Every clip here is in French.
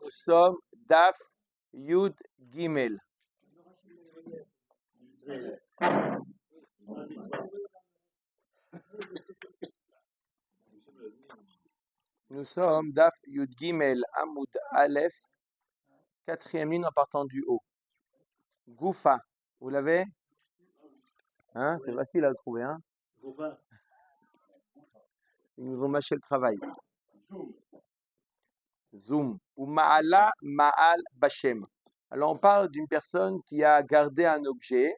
nous sommes Daf Yud Gimel. Nous sommes Daf Yud Gimel Amoud Aleph, 4e ligne en partant du haut. Goufa, vous l'avez? Hein? C'est facile à le trouver, hein? Ils nous ont mâché le travail. Zoom. Ou Ma'ala Ma'al Bashem. Alors on parle d'une personne qui a gardé un objet,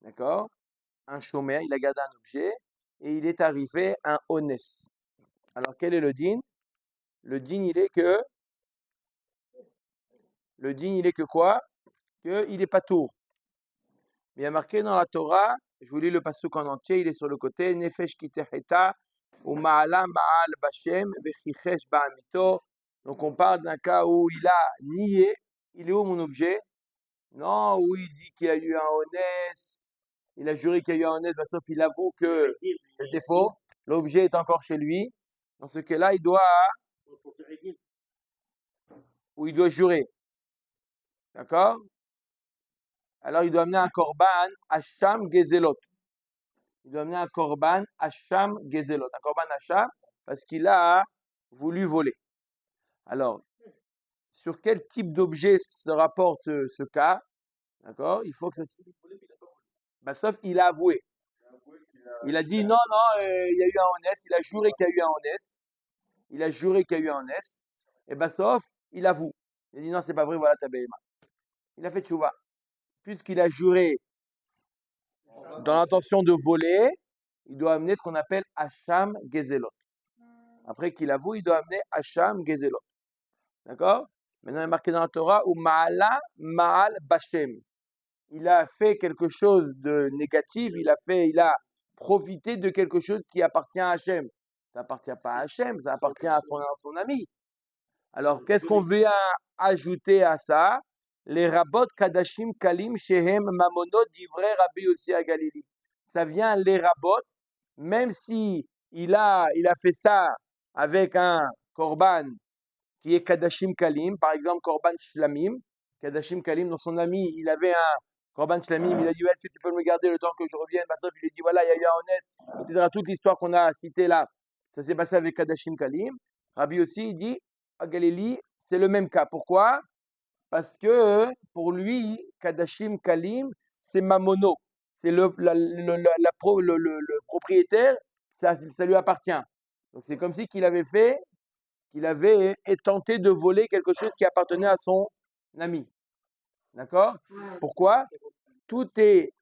d'accord? Un chômeur, il a gardé un objet et il est arrivé un honest. Alors quel est le din? Le din il est que quoi? Qu'il est pas tour. Il y a marqué dans la Torah, je vous lis le pasuk en entier, il est sur le côté, Nefesh kitecheta ou ma'ala ma'al bashem vechichesh ba'amito. Donc on parle d'un cas où il a nié, il est où mon objet? Non, où il dit qu'il y a eu un honest, il a juré qu'il y a eu un honest, sauf il avoue que c'était faux, l'objet est encore chez lui. Dans ce cas-là, il doit jurer. D'accord? Alors il doit amener un korban Hacham Gezelot. Il doit amener un korban Hacham Gezelot. Un korban Hacham parce qu'il a voulu voler. Alors, sur quel type d'objet se rapporte ce cas? D'accord? Il faut que ça. Sauf il a avoué. Il a dit non, il y a eu un honest. Il a juré qu'il y a eu un honest. Il a juré qu'il y a eu un honest. Et sauf il avoue. Il a dit non, c'est pas vrai, voilà ta béhéma. Il a fait tchouva. Puisqu'il a juré dans l'intention de voler, il doit amener ce qu'on appelle Hacham Gezelot. Après qu'il avoue, il doit amener Hacham Gezelot. D'accord? Maintenant, il est marqué dans la Torah, ou Ma'ala Ma'al Bashem. Il a fait quelque chose de négatif, il a profité de quelque chose qui appartient à Hachem. Ça appartient pas à Hachem, ça appartient à son ami. Alors, qu'est-ce qu'on veut ajouter à ça? Les rabot kadashim kalim shehem mamonot divrei Rabbi Yossi Galili. Ça vient les rabot, même si il a fait ça avec un korban qui est kadashim kalim, par exemple korban shlamim. Kadashim kalim, dans son ami, il avait un korban shlamim, il a dit est-ce que tu peux me garder le temps que je revienne? Sauf il lui dit voilà, il y a eu un honnête, etc. Toute l'histoire qu'on a citée là, ça s'est passé avec kadashim kalim. Rabbi Yossi, il dit à Galili, c'est le même cas. Pourquoi? Parce que pour lui, Kadashim Kalim, c'est Mamono. C'est le propriétaire, ça lui appartient. Donc c'est comme si qu'il avait tenté de voler quelque chose qui appartenait à son ami. D'accord? Pourquoi? Tout est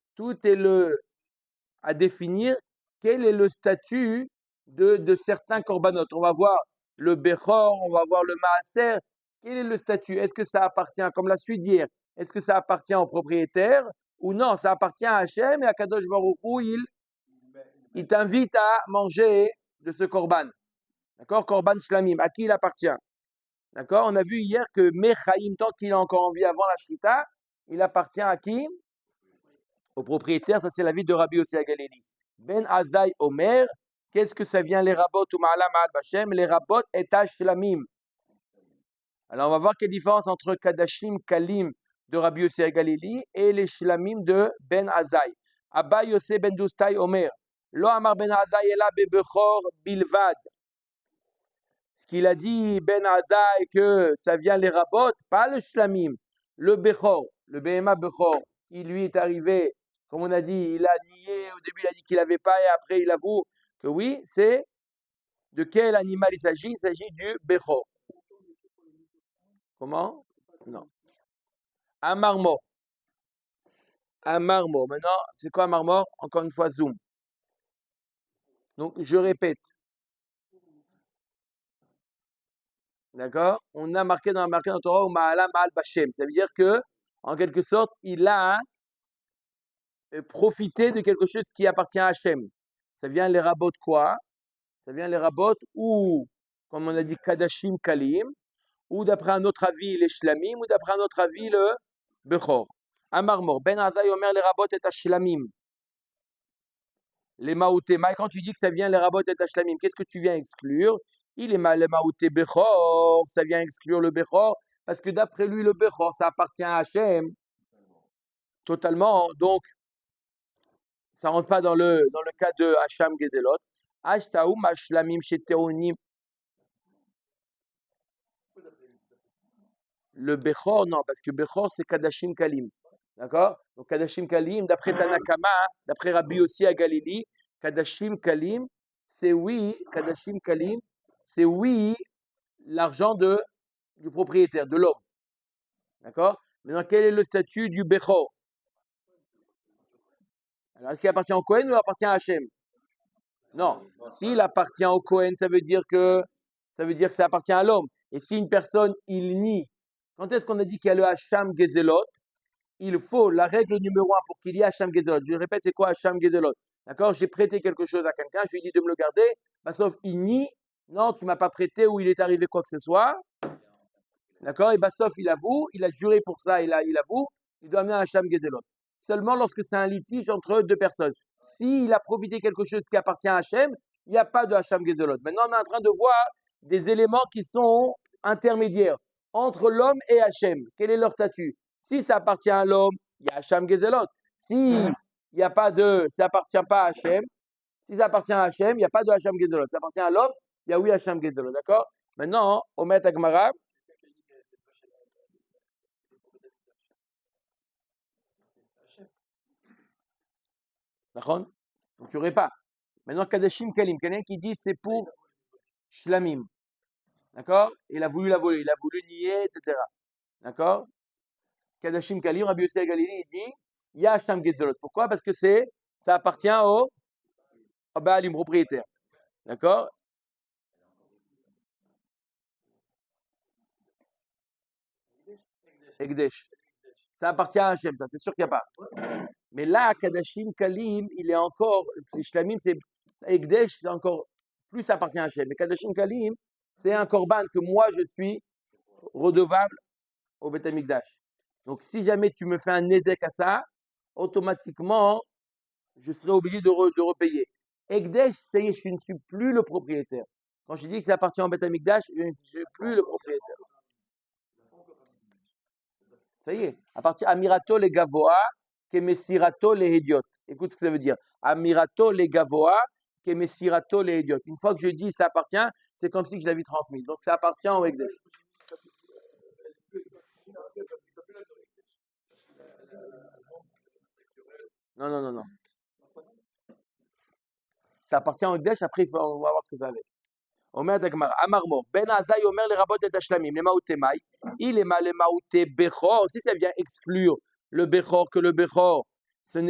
à définir quel est le statut de certains korbanot. On va voir le Bechor, on va voir le Maaser. Quel est le statut? Est-ce que ça appartient, comme la suite d'hier, est-ce que ça appartient au propriétaire ou non? Ça appartient à Hachem et à Kadosh Baruch Hu, il t'invite à manger de ce korban. D'accord? Korban Shlamim. À qui il appartient? D'accord? On a vu hier que Mechaim, tant qu'il est encore en vie avant la Shrita, il appartient à qui? Au propriétaire. Ça, c'est la vie de Rabbi Yossi Galili. Ben Azai Omer, qu'est-ce que ça vient les rabot ou ma'ala ma'al bashem? Les rabot et shlamim. Alors on va voir quelle différence entre Kadashim Kalim de Rabbi Yossi Galili et les shlamim de Ben Azai. Abba Yossi ben Dustai Omer, Lo Amar Ben Azai ela bebechor bilvad. Ce qu'il a dit Ben Azai que ça vient les rabot, pas le shlamim, le bechor, le behema bechor, qui lui est arrivé. Comme on a dit, il a nié, au début il a dit qu'il n'avait pas et après il avoue que oui, c'est de quel animal il s'agit? Il s'agit du Bechor. Comment? Non. Un marmot. Un marmot. Maintenant, c'est quoi un marmot? Encore une fois, zoom. Donc, je répète. D'accord? On a marqué dans la Torah, Ma'ala Ma'al Bashem. Ça veut dire que, en quelque sorte, il a profiter de quelque chose qui appartient à Hachem. Ça vient les rabots quoi? Ça vient les rabots ou, comme on a dit, Kadashim Kalim, ou d'après un autre avis, les Shlamim, ou d'après un autre avis, le Bechor. Amarmor, Ben Azai Omer les rabots et Shlamim. Les Maoutéma, quand tu dis que ça vient les rabots et Shlamim, qu'est-ce que tu viens exclure? Il est mal maouté Bechor, ça vient exclure le Bechor, parce que d'après lui, le Bechor, ça appartient à Hachem, totalement. Donc, ça rentre pas dans le cas de Hacham Gezelot. Ashtaoum Ashlamim Sheteonim. Le Bechor, non, parce que Bechor, c'est Kadashim Kalim. D'accord? Donc, Kadashim Kalim, d'après Tanakama, d'après Rabbi aussi à Galilée, Kadashim Kalim, c'est oui, Kadashim Kalim, c'est oui, l'argent du propriétaire, de l'homme. D'accord? Maintenant, quel est le statut du Bechor? Alors, est-ce qu'il appartient au Kohen ou il appartient à Hachem? Non. S'il appartient au Kohen, ça veut dire que ça appartient à l'homme. Et si une personne, il nie, quand est-ce qu'on a dit qu'il y a le Hacham Gezelot? Il faut la règle numéro 1 pour qu'il y ait Hacham Gezelot. Je répète, c'est quoi Hacham Gezelot? D'accord? J'ai prêté quelque chose à quelqu'un, je lui ai dit de me le garder. Bah, sauf il nie, non, tu m'as pas prêté ou il est arrivé quoi que ce soit. D'accord? Et bah, sauf il avoue, il a juré pour ça, il avoue, il doit amener un Hacham Gezelot. Seulement lorsque c'est un litige entre deux personnes. S'il a profité quelque chose qui appartient à Hachem, il n'y a pas de Hacham Gezelot. Maintenant, on est en train de voir des éléments qui sont intermédiaires entre l'homme et Hachem. Quel est leur statut? Si ça appartient à l'homme, il y a Hacham Gezelot. Si il y a pas de, ça appartient pas à Hachem, si ça appartient à Hachem, il n'y a pas de Hacham Gezelot. Ça appartient à l'homme, il y a oui Hacham Gezelot. D'accord? Maintenant, Omet Agmara. D'accord? Donc, il n'y aurait pas. Maintenant, Kadashim Kalim, quelqu'un qui dit c'est pour Shlamim. D'accord? Il a voulu la voler, il a voulu nier, etc. D'accord? Kadashim Kalim, Rabbi Yossi Galilée, il dit il y a Hacham Gezelot. Pourquoi? Parce que ça appartient au Baalim propriétaire. D'accord? Ekdesh. Ça appartient à Hachem, ça, c'est sûr qu'il n'y a pas. Mais là, Kadashim Kalim, il est encore. Shlamim, c'est. Ekdesh, c'est encore. Plus ça appartient à Hachem. Mais Kadashim Kalim, c'est un korban que moi, je suis redevable au Beth Amikdash. Donc, si jamais tu me fais un nézek à ça, automatiquement, je serai obligé de repayer. Ekdesh, ça y est, je ne suis plus le propriétaire. Quand je dis que ça appartient au Beth Amikdash, je ne suis plus le propriétaire. Ça y est, à partir Amirato les Gavoa, Kemesirato les Hédiot. Écoute ce que ça veut dire. Amirato les Gavoa, Kemesirato les Hédiot. Une fois que je dis ça appartient, c'est comme si je l'avais transmise. Donc ça appartient au Ekdesh. Non, non, non, non. Ça appartient au Ekdesh, après on va voir ce que ça fait. Omer Dagmar, Amarmo, Ben Azaï Omer les rabot et Ashlamim, les Maouté Maï, il est mal les Maouté Bechor. Si ça vient exclure le Bechor, que le Bechor, ça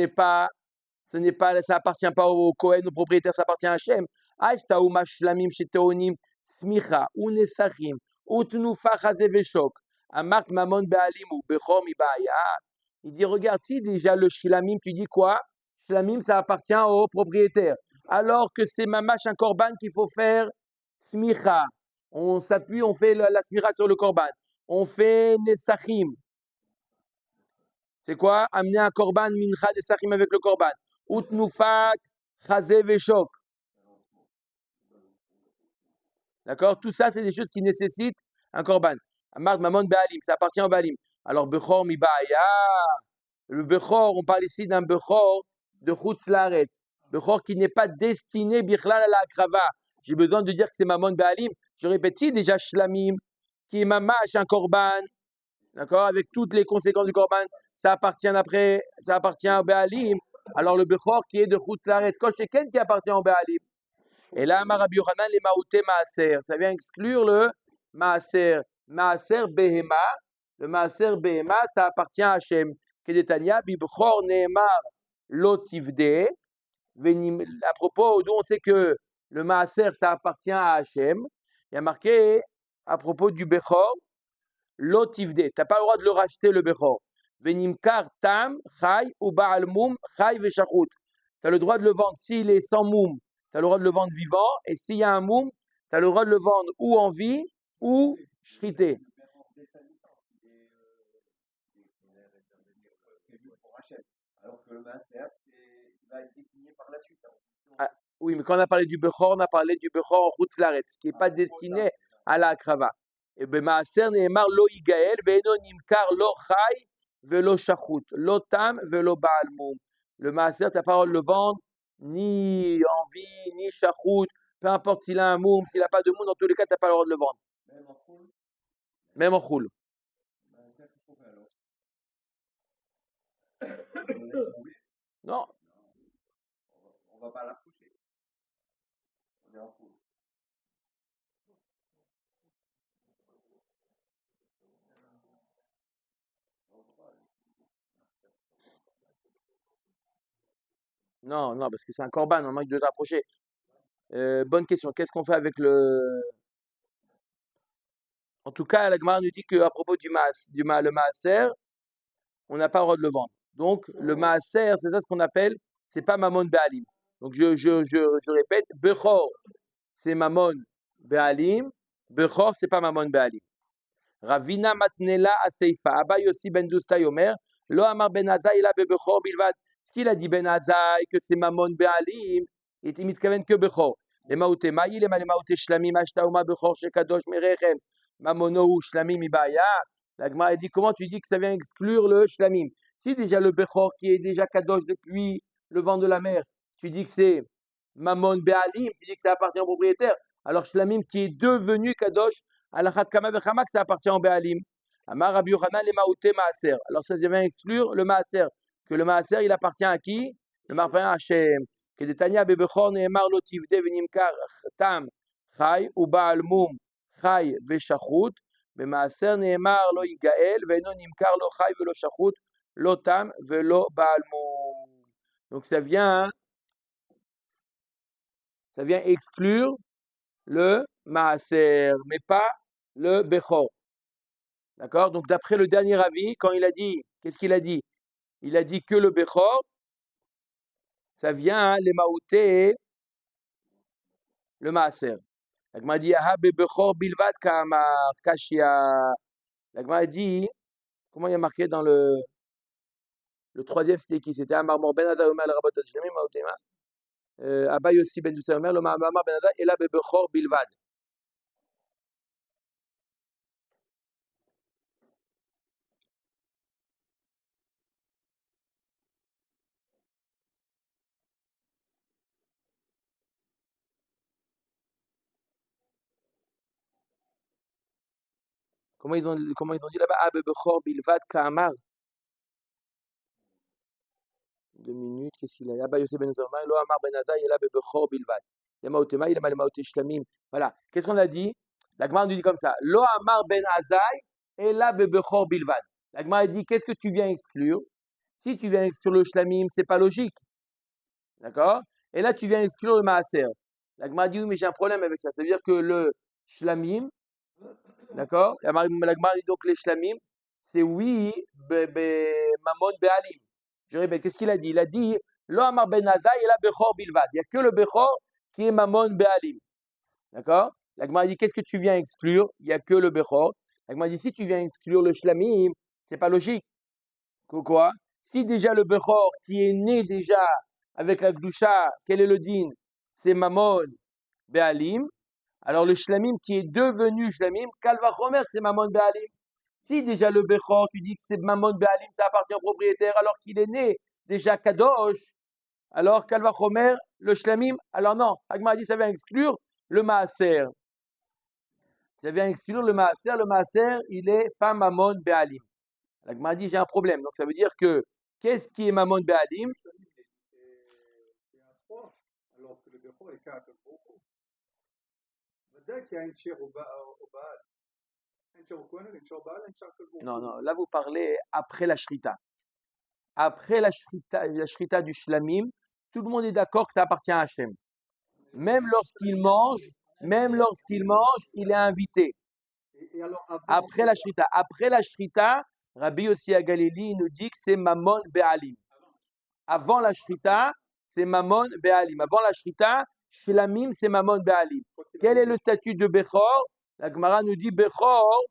appartient pas au Kohen, au propriétaire, ça appartient à Hachem. Aïshtaou Mashlamim Sheteonim, Smicha, Unesachim, Utnufa Chazeveshok, Amark Mamon Bealim ou Bechor Mibaya. Il dit, regarde, si déjà le Shlamim, tu dis quoi? Shlamim, ça appartient au propriétaire. Alors que c'est mamash un korban qu'il faut faire smicha. On s'appuie, on fait la smira sur le korban. On fait nesachim. C'est quoi? Amener un korban mincha nesachim avec le korban. Utnufat, chazé veshok. D'accord? Tout ça, c'est des choses qui nécessitent un korban. Amar mamon be'alim, ça appartient au be'alim. Alors, bechor mi ba'aya. Le bechor, on parle ici d'un bechor de chutz laaretz. Bechor qui n'est pas destiné bichlal à la akrava. J'ai besoin de dire que c'est mamon be'alim. Je répète, si déjà shlamim, qui est mamash un korban, d'accord, avec toutes les conséquences du korban, ça appartient au be'alim. Alors le bechor qui est de chutz laaretz, quand c'est quel qui appartient au be'alim? Et là, Rabbi Yochanan, les maouté maaser, ça vient exclure le maaser. Maaser behema, le maaser behema, ça appartient à Hachem. Kedetania, bibchor neemar lotivde. À propos, d'où on sait que le maaser, ça appartient à Hachem, il y a marqué à propos du bechor, lotivde. Tu n'as pas le droit de le racheter, le bechor. Venimkar tam, chay, ou baal moum, chay veshachut. Tu as le droit de le vendre s'il est sans moum. Tu as le droit de le vendre vivant, et s'il y a un moum, tu as le droit de le vendre ou en vie, ou shrité. Oui, mais quand on a parlé du Bechor, on a parlé du Bechor en Chutz Laaretz, qui n'est pas destiné à la Akrava. Et ben Maaser Nehemar lo Igael, ve'eno nimkar lo chai ve'lo shachut, lo tam ve'lo baal mum. Le Maaser, t'as pas le droit de le vendre, ni en vie, ni shachut, peu importe s'il a un moum, s'il n'a pas de moum, dans tous les cas, t'as pas le droit de le vendre. Même en choul. Non. On va pas la pousser. On est en poule. Non, non, parce que c'est un corban, on manque de t'approcher. Bonne question. Qu'est-ce qu'on fait avec le. En tout cas, la Gemara nous dit qu'à propos le maaser, on n'a pas le droit de le vendre. Donc, le maaser, c'est ça ce qu'on appelle, c'est pas mamon be'alim. Donc, je répète, bechor, c'est mamon be'alim, bechor, c'est pas mamon be'alim. Ravina matnela aseifa, Abba Yossi ben Dustay Omer, lo amar ben Azai la bechor bilvad. Ce qu'il a dit ben Azai, que c'est mamon be'alim, il était mitkaven que bechor. Les maouté maï, les maouté shlamim, ashta uma bechor shekadosh merechem, mamono ou shlamim ibaya. La Gemara dit comment tu dis que ça vient exclure le shlamim. Si déjà le bechor qui est déjà kadosh depuis le vent de la mer, tu dis que c'est mamon be'alim, tu dis que ça appartient au propriétaire. Alors shlamim qui est devenu kadosh, alachat kama bechama que ça appartient au be'alim. Amar Rabbi Yochanan les maouté maaser. Alors ça vient exclure le maaser. Que le maaser il appartient à qui? Le maaser à Hashem. Que Detania bebechor neemar lo tivde venimkar tam chay ou baal mum chay veshachut. במעשר נאמר לא יגאל ואינו נמכר לא חי ולא שחוט, לא תם ולא בעל מום. Donc ça vient exclure le maaser, mais pas le bechor. D'accord? Donc d'après le dernier avis, quand il a dit, qu'est-ce qu'il a dit? Il a dit que le bechor, ça vient les maouté, le maaser. La Gemara dit, aha bechor bilvad kamar kashia. La Gemara dit, comment il y a marqué dans le troisième, c'était qui? C'était Amar Mor Ben Ada Omer Rabot Shlemim Maotema. Abba Yossi Ben Dusay Omer, Lomar Amar Ben Ada, Ela Bebechor Bilvad. Comment ils ont dit là-bas? Ah, Bebechor Bilvad Kamar. 2 minutes, qu'est-ce qu'il a? Abba Yossi Ben Dusay Omer, Lo Amar Ben Ada, Ela Bebechor Bilvad. Yama Otema, Ila Mal Maote Shlemim. Voilà. Qu'est-ce qu'on a dit? La Gemara nous dit comme ça. Lo Amar Ben Azai, Ela Bebechor Bilvad. La Gemara dit, qu'est-ce que tu viens exclure? Si tu viens exclure le Shlamim, c'est pas logique. D'accord? Et là, tu viens exclure le maaser. La Gemara dit, oui, mais j'ai un problème avec ça. Ça veut dire que le shlamim, d'accord? La Gemara dit donc les shlamim, c'est oui, mamon be'alim. Je répète, qu'est-ce qu'il a dit? Il a dit, lo amar ben Azai et la bechor bilvad. Il n'y a que le bechor qui est mamon be'alim. D'accord? La Gemara dit, qu'est-ce que tu viens exclure? Il n'y a que le bechor. La Gemara dit, si tu viens exclure le shlamim, c'est pas logique. Quoi? Si déjà le bechor qui est né déjà avec la gdusha, quel est le din? C'est mamon be'alim. Alors le shlamim qui est devenu shlamim, kalva chomer, c'est mamon be'alim. Si déjà le bechor, tu dis que c'est mamon be'alim, ça appartient au propriétaire, alors qu'il est né déjà kadosh, alors kalva chomer, le shlamim, alors non, Agma dit ça vient exclure le maaser. Ça vient exclure le maaser, il est pas mamon be'alim. Agma dit j'ai un problème, donc ça veut dire que qu'est-ce qui est mamon be'alim? C'est un 3, alors que le bechor est 4 beaucoup. Dès qu'il y a une chair au Baal, une chair au Kohen, une chair au Baal, une chair au beaucoup. Non, non, là vous parlez après la shrita. Après la shrita du shlamim, tout le monde est d'accord que ça appartient à Hachem. Même lorsqu'il mange, il est invité. Et alors, Après la shrita, Rabbi Yossi Agalili nous dit que c'est mamon be'alim. Avant la shrita, c'est mamon be'alim. Avant la shrita, shlamim, c'est mamon be'alim. Quel est le statut de Bechor? La Gemara nous dit Bechor.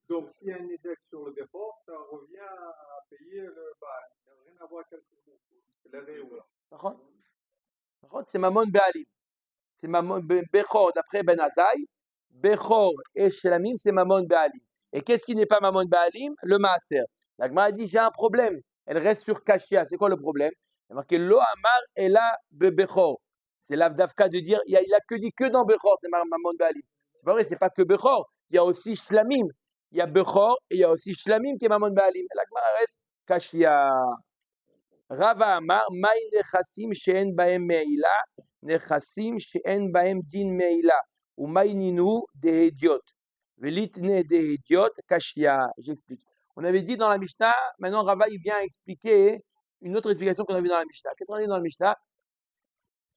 Donc, s'il y a un édec sur le bechor, ça revient à payer le Baal. Il n'y a rien à voir avec le beaucoup. C'est la réoula. C'est Mamon Be'alim. C'est Mamon Bechor, d'après Ben Azaï. Bechor et Shlamim, c'est Mamon Be'alim. Et qu'est-ce qui n'est pas Mamon Be'alim? Le Maaser. La Gemara dit j'ai un problème. Elle reste sur Kashia. C'est quoi le problème? Il y a marqué Lo Amar Ela Bechor. C'est l'Avdavka de dire il a que dit que dans Bechor, c'est Mamon Be'alim. C'est pas vrai, c'est pas que Bechor. Il y a aussi Shlamim. Il y a Bechor et il y a aussi Shlamim qui est Mamon Be'alim. La Gemara reste Kashia. Rava Amar Maï Nechassim She'en Baem Meila. Nechassim She'en Baem Din Meila. Ou Maïninu des idiotes. Velitne des idiotes, Kashia. J'explique. On avait dit dans la Mishnah, maintenant Rava il vient expliquer une autre explication qu'on a vue dans la Mishnah. Qu'est-ce qu'on a dit dans la Mishnah?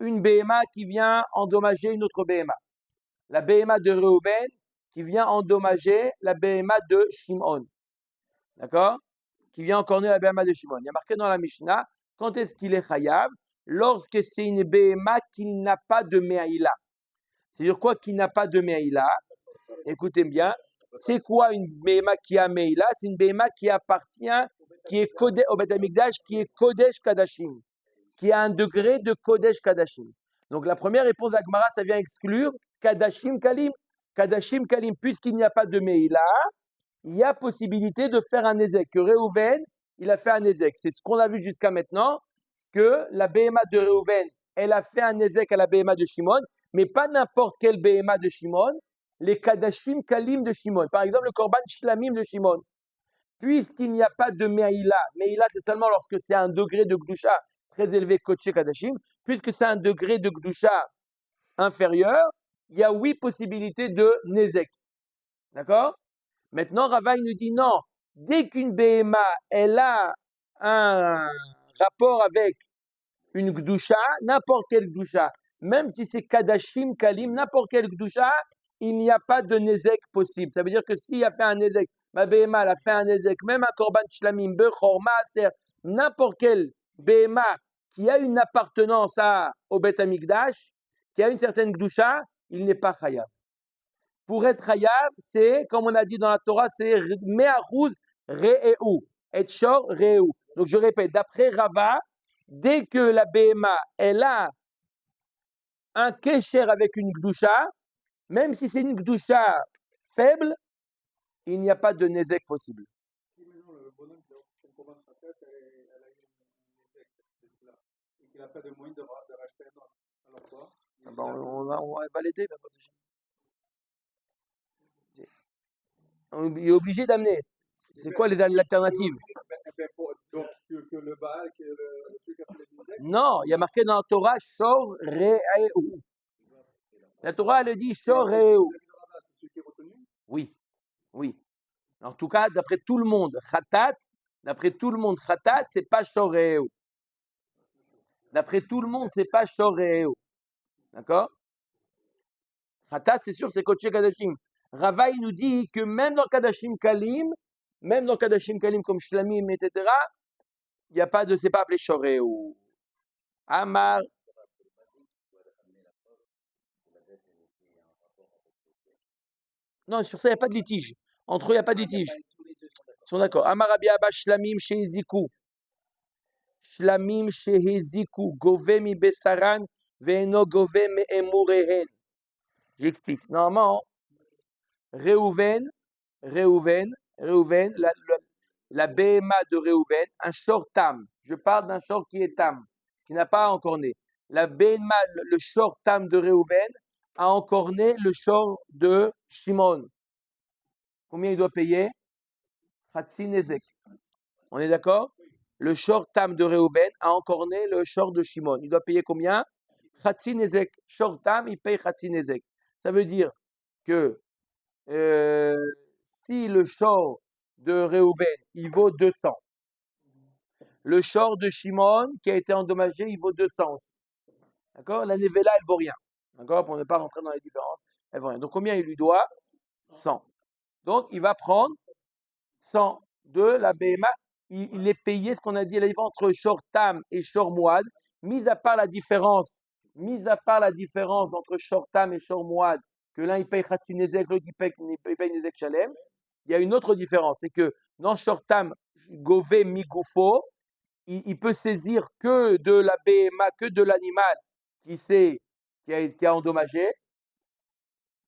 Une BMA qui vient endommager une autre BMA. La BMA de Reuven qui vient endommager la BMA de Shimon. D'accord? Qui vient encorner la BMA de Shimon. Il y a marqué dans la Mishnah, quand est-ce qu'il est chayav? Lorsque c'est une BMA qui n'a pas de Me'aïla. C'est-à-dire quoi qui n'a pas de Me'aïla? Écoutez bien, c'est quoi une BMA qui a Me'aïla? C'est une BMA qui appartient, qui est codé au Beth Amikdash, qui est Kodesh Kadashim, qui a un degré de Kodesh Kadashim. Donc la première réponse d'Agmara, ça vient exclure Kadashim Kalim. Kadashim Kalim, puisqu'il n'y a pas de Me'aïla, il y a possibilité de faire un Ezek. Que Reuven, il a fait un Ezek. C'est ce qu'on a vu jusqu'à maintenant, que la BMA de Reuven, elle a fait un Ezek à la BMA de Shimon, mais pas n'importe quelle BMA de Shimon, les Kadashim Kalim de Shimon. Par exemple, le Korban Shlamim de Shimon. Puisqu'il n'y a pas de Me'aïla, Me'aïla c'est seulement lorsque c'est un degré de Gdusha très élevé, Kodesh Kadashim, puisque c'est un degré de Gdusha inférieur, il y a 8 possibilités de Nezek. D'accord? Maintenant, Rava il nous dit non, dès qu'une BMA, elle a un rapport avec une Gdusha, n'importe quelle Gdusha, même si c'est Kadashim, Kalim, n'importe quelle Gdusha, il n'y a pas de Nezek possible. Ça veut dire que s'il a fait un Nezek, ma BMA elle a fait un Nezek, même un Korban Shlamim, Bechor, Maaser, n'importe quelle BMA qui a une appartenance au Beth Amikdash, qui a une certaine Gdusha, il n'est pas Chayav. Pour être Chayav, c'est, comme on a dit dans la Torah, c'est Me'achuz Re'eu, et Shor Re'eu. Donc je répète, d'après Rava, dès que la BMA, elle a un Kesher avec une Gdusha, même si c'est une Gdusha faible, il n'y a pas de Nezek possible. Si maintenant le bonhomme qui a commence sa tête, elle a eu une Nezek, c'est cela, et qu'il n'a pas de moyen de racheter un autre. Alors quoi? On va l'aider. Il est obligé d'amener. C'est quoi l'alternative? Donc, que le Baal, que celui qui a fait les Nezek? Non, il y a marqué dans la Torah Shor Re'eu. La Torah, elle dit Shor Re'eu. C'est celui qui est retenu? Oui, oui. En tout cas, d'après tout le monde, Khatat, c'est pas Shor Re'eu. D'après tout le monde, c'est pas Shor Re'eu. D'accord? Khatat, c'est sûr, c'est Kodesh Kadashim. Rava, il nous dit que même dans Kadashim Kalim comme Shlamim, etc., il n'y a pas de, c'est pas appelé Shor Re'eu. Amar. Non, sur ça, il n'y a pas de litige. Entre eux, il n'y a pas de litige. Ils sont d'accord. Amar Rabbi Abba Shlamim Shehiziku. Shlamim Shehiziku. Gove mi besaran ve'eno gove me emurehen. J'explique. Normalement, Reuven, la BMA de Reuven, un short tam. Je parle d'un short qui est tam, qui n'a pas encore né. La BMA, le short tam de Reuven, a encore né le short de Shimon. Combien il doit payer? Chatsi Nezek. On est d'accord? Le short tam de Reuven a encore né le short de Shimon. Il doit payer combien? Chatsi Nezek. Short tam, il paye Chatsi Nezek. Ça veut dire que si le short de Reuven, il vaut 200, le short de Shimon qui a été endommagé, il vaut 200 aussi. D'accord? La Nevela, elle vaut rien. D'accord? Pour ne pas rentrer dans les différences, elle vaut rien. Donc combien il lui doit? 100. Donc il va prendre 100 de la BMA. Il est payé, ce qu'on a dit, la différence entre short tam et short mouad, mis à part la différence entre short tam et short mouad, que l'un il paye Khatsi Nezek, l'autre il paye Nezek Shalem. Il y a une autre différence, c'est que dans short tam, Gové Migufo, il peut saisir que de la BMA, que de l'animal qui a endommagé,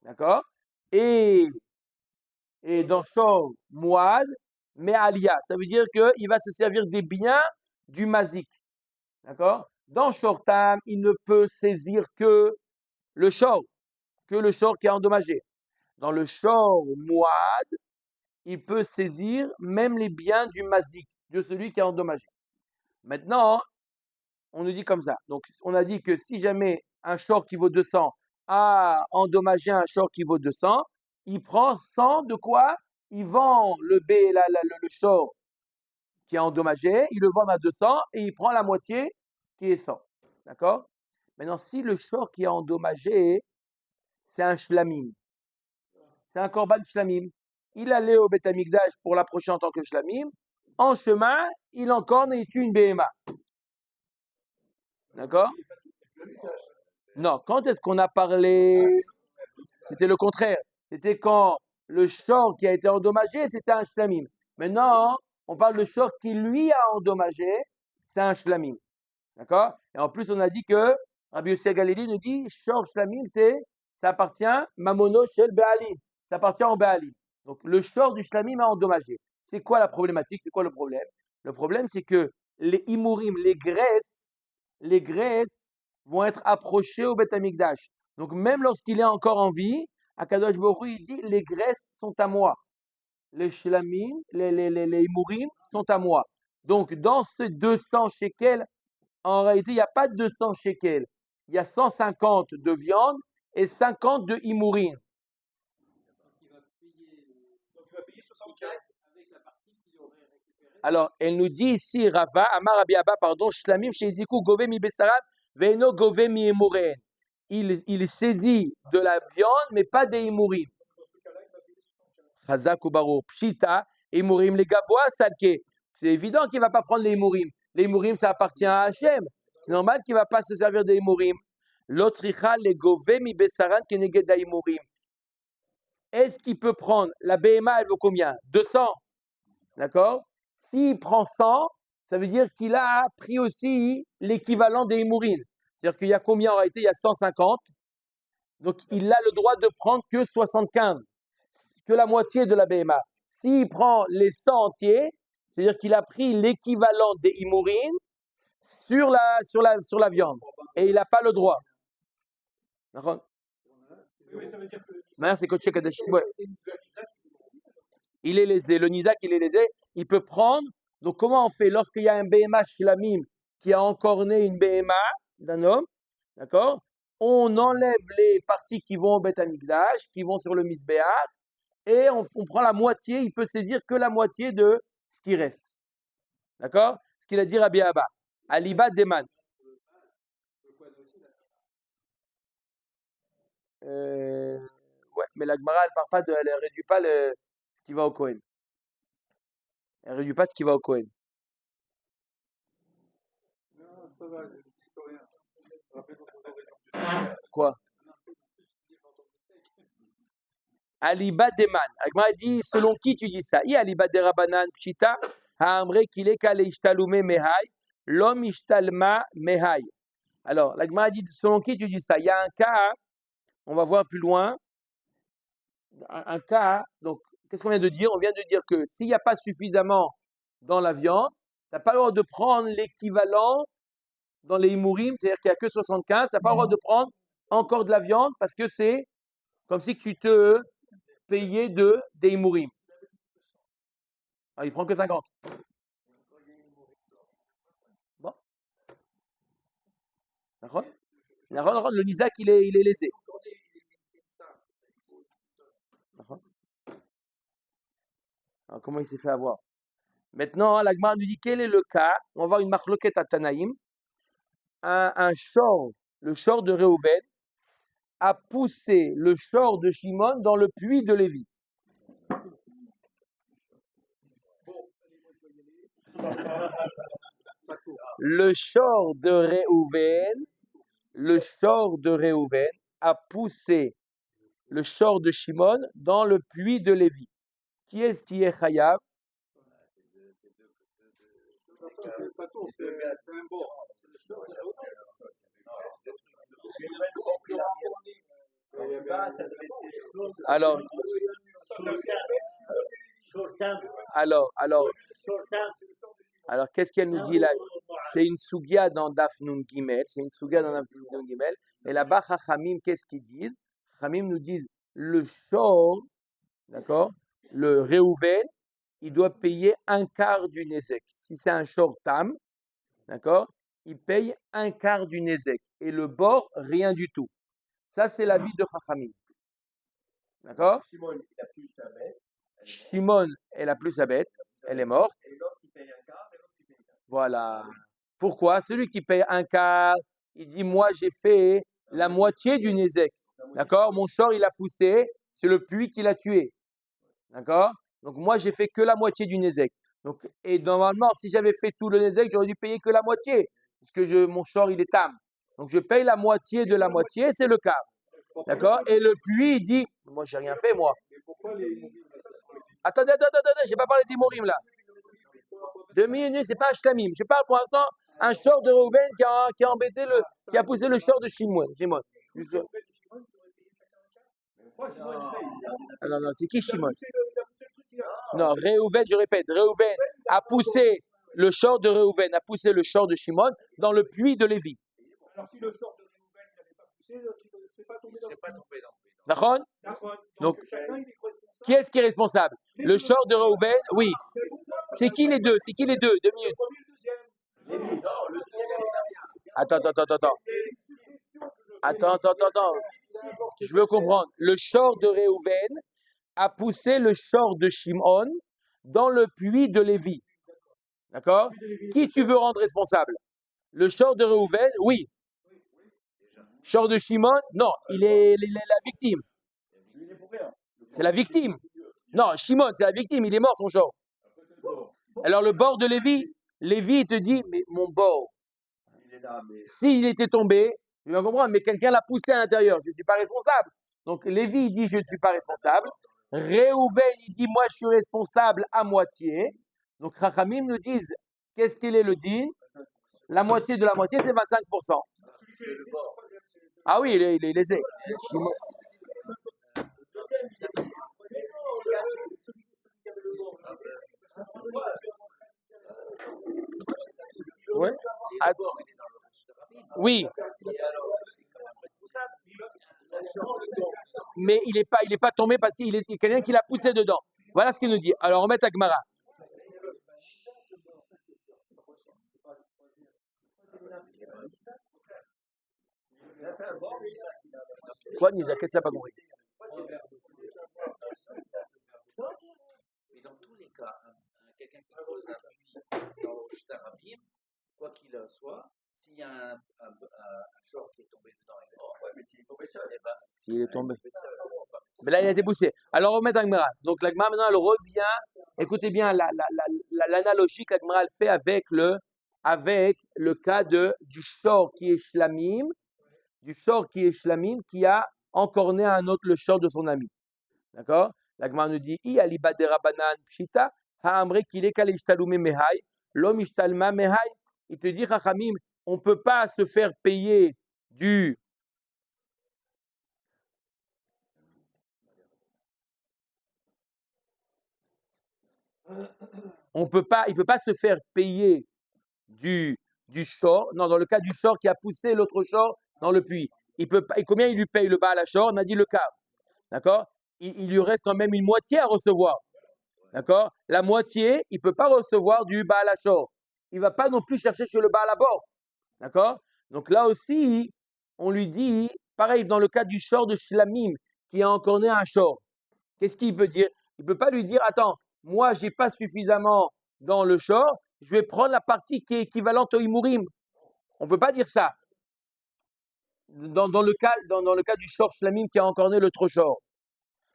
d'accord? Et dans Shor Mouad, mais Alia, ça veut dire qu'il va se servir des biens du Mazik, d'accord? Dans Shor Tam, il ne peut saisir que le Shor qui a endommagé. Dans le Shor Mouad, il peut saisir même les biens du Mazik, de celui qui a endommagé. Maintenant, on nous dit comme ça. Donc, on a dit que si jamais un short qui vaut 200 a endommagé un short qui vaut 200, il prend 100 de quoi? Il vend le short qui a endommagé, il le vend à 200 et il prend la moitié qui est 100. D'accord? Maintenant, si le short qui a endommagé, c'est un shlamim, c'est un korban shlamim, il allait au Beth Amikdash pour l'approcher en tant que shlamim, en chemin, il encorne et il tue une BMA. D'accord? Non, quand est-ce qu'on a parlé? C'était le contraire. C'était quand le short qui a été endommagé, c'était un shlamim. Maintenant, on parle de short qui lui a endommagé, c'est un shlamim. D'accord? Et en plus, on a dit que Rabbi Yossi Galili nous dit short shlamim, ça appartient mamono shel be'alim. Ça appartient au be'alim. Donc, le short du shlamim a endommagé. C'est quoi la problématique? C'est quoi le problème? Le problème, c'est que les imurim, les graisses vont être approchées au Beth Amikdash. Donc même lorsqu'il est encore en vie, Akadosh Baruch Hu, il dit les graisses sont à moi. Les shlamim, les imurim sont à moi. Donc dans ce 200 shekels, en réalité, il n'y a pas de 200 shekels. Il y a 150 de viande et 50 de imurim. Alors, elle nous dit ici, Rava, Amar Rabbi Abba, pardon, Shlamim Sheiziku Gove mi Besaran, Veino Gove mi Emuren. Il saisit de la viande, mais pas des Imurim. Chazak ou Baruch, Pshita, Imurim, les Gavois, Salke. C'est évident qu'il ne va pas prendre les Imurim. Les Imurim, ça appartient à Hachem. C'est normal qu'il ne va pas se servir des Imurim. L'Otricha, les Gove mi Besaran, Keneged Imurim. Est-ce qu'il peut prendre, la BMA, elle vaut combien? 200. D'accord? S'il prend 100, ça veut dire qu'il a pris aussi l'équivalent des Imourines. C'est-à-dire qu'il y a combien en réalité? Il y a 150. Donc, il a le droit de prendre que 75, que la moitié de la BMA. S'il prend les 100 entiers, c'est-à-dire qu'il a pris l'équivalent des Imourines sur la viande. Et il n'a pas le droit. D'accord? C'est Koché Kadesh. Ouais. Il est lésé. Le Nizak, il est lésé. Il peut prendre. Donc, comment on fait lorsqu'il y a un BMA shlamim qui a encorné une BMA d'un homme? D'accord? On enlève les parties qui vont au Beth Amikdash, qui vont sur le Misbéach, et on prend la moitié. Il peut saisir que la moitié de ce qui reste. D'accord? Ce qu'il a dit Rabbi Abba. Aliba Deman. Ouais, mais la Gemara, elle ne réduit pas ce qui va au Kohen. Elle ne réduit pas ce qui va au Kohen. Quoi? Aliba Deman. Agma dit, selon qui tu dis ça? I Aliba de Rabanan Pshita, Haamre Kileka le Ishtalume Mehai, l'homme Ishtalma Mehai. Alors, l'Agma dit, selon qui tu dis ça? Il y a un cas, on va voir plus loin, un cas, donc, qu'est-ce qu'on vient de dire? On vient de dire que s'il n'y a pas suffisamment dans la viande, tu n'as pas le droit de prendre l'équivalent dans les Imurim, c'est-à-dire qu'il n'y a que 75, tu n'as pas le droit de prendre encore de la viande parce que c'est comme si tu te payais des Imurim. Alors, il prend que 50. Bon. D'accord? Le Nizak, il est lésé. D'accord? Alors, comment il s'est fait avoir? Maintenant, la Gemara nous dit quel est le cas. On va voir une marloquette à Tanaïm. Un shor, le shor de Réhouven, a poussé le shor de Shimon dans le puits de Lévi. Le shor de Réhouven a poussé le shor de Shimon dans le puits de Lévi. Qui est-ce qui est chayav? Alors, qu'est-ce qu'elle nous dit là? C'est une sugia dans Daf Nun Gimel, et là-bas, Chachamim, qu'est-ce qu'ils disent? Chachamim nous disent, le shor, d'accord, le Reuven, il doit payer un quart du nezek. Si c'est un shor tam, d'accord, il paye un quart du nezek. Et le bord, rien du tout. Ça, c'est l'avis de Chachamim. D'accord? Shimon, elle a plus sa bête, elle est morte. Voilà. Pourquoi? Celui qui paye un quart, il dit, moi, j'ai fait la moitié du nezek. D'accord? Mon shor, il a poussé, c'est le puits qui l'a tué. D'accord? Donc, moi, j'ai fait que la moitié du nezek. Donc, et normalement, si j'avais fait tout le nezek, j'aurais dû payer que la moitié. Parce que mon shor, il est tam. Donc, je paye la moitié de la moitié, c'est le quart. D'accord? Et le puits, il dit, moi, j'ai rien fait, moi. Attendez, j'ai pas parlé d'Imorim là. 2 minutes, c'est pas un shlamim. Je parle pour l'instant un short de Reuven qui a embêté qui a poussé le short de Shimon. Non, c'est qui Shimon? Non, Reuven, je répète, Reuven a poussé le short de Reuven, a poussé le short de Shimon dans le puits de Lévi. Alors si le short de Reuven n'avait pas poussé, il ne serait pas tombé dans le D'accord? Donc, qui est-ce qui est responsable? Le short de Reuven, oui. C'est qui les deux? 2 minutes. Attends. Je veux comprendre. Le short de Reuven a poussé le short de Shimon dans le puits de Lévi. D'accord? Qui tu veux rendre responsable? Le short de Reuven, oui. Short de Shimon, non, il est la victime. C'est la victime. Non, Shimon, c'est la victime, il est mort son short. Alors le bord de Lévi, il te dit, mais mon bord, s'il était tombé, tu vas comprendre, mais quelqu'un l'a poussé à l'intérieur, je ne suis pas responsable. Donc Lévi, il dit, je ne suis pas responsable. Réhouven, il dit, moi, je suis responsable à moitié. Donc Chachamim nous disent, qu'est-ce qu'il est le din? La moitié de la moitié, c'est 25%. Ah oui, il est lésé. Ouais. Oui. Mais il est pas tombé parce qu'il est quelqu'un qui l'a poussé dedans. Voilà ce qu'il nous dit. Alors on met à Gemara. Quoi, Nisa? Qu'est-ce que tu n'as pas compris? Mais dans tous les cas, quelqu'un qui pose un puits dans le Shtarabim, quoi qu'il soit, s'il y a un short qui est tombé dedans, il est mort. Ouais, mais s'il est tombé seul, s'il est tombé. Mais là, il a été poussé. Alors, on met à Gemara. Donc, la Gemara, maintenant, elle revient. Écoutez bien l'analogie que la Gemara fait avec le cas du short qui est shlamim, qui a encorné un autre le short de son ami. D'accord? La Gemara nous dit, I aliba de rabanan pshita, ha'amre kile kale ishtalume mehai, l'homme ishtalma mehai. Il te dit, Chachamim, on ne peut pas se faire payer du il peut pas se faire payer du short. Non, dans le cas du short qui a poussé l'autre short dans le puits. Il peut pas, et combien il lui paye le Baal HaShor? On a dit le quart. D'accord? Il lui reste quand même une moitié à recevoir. D'accord? La moitié, il ne peut pas recevoir du Baal HaShor. Il ne va pas non plus chercher chez le Baal HaBor. D'accord? Donc là aussi, on lui dit, pareil, dans le cas du short de Shlamim, qui a encore né un short. Qu'est-ce qu'il peut dire? Il ne peut pas lui dire, attends, moi, je n'ai pas suffisamment dans le short, je vais prendre la partie qui est équivalente au Imurim. On ne peut pas dire ça. Dans le cas du short Shlamim qui a encore né l'autre short.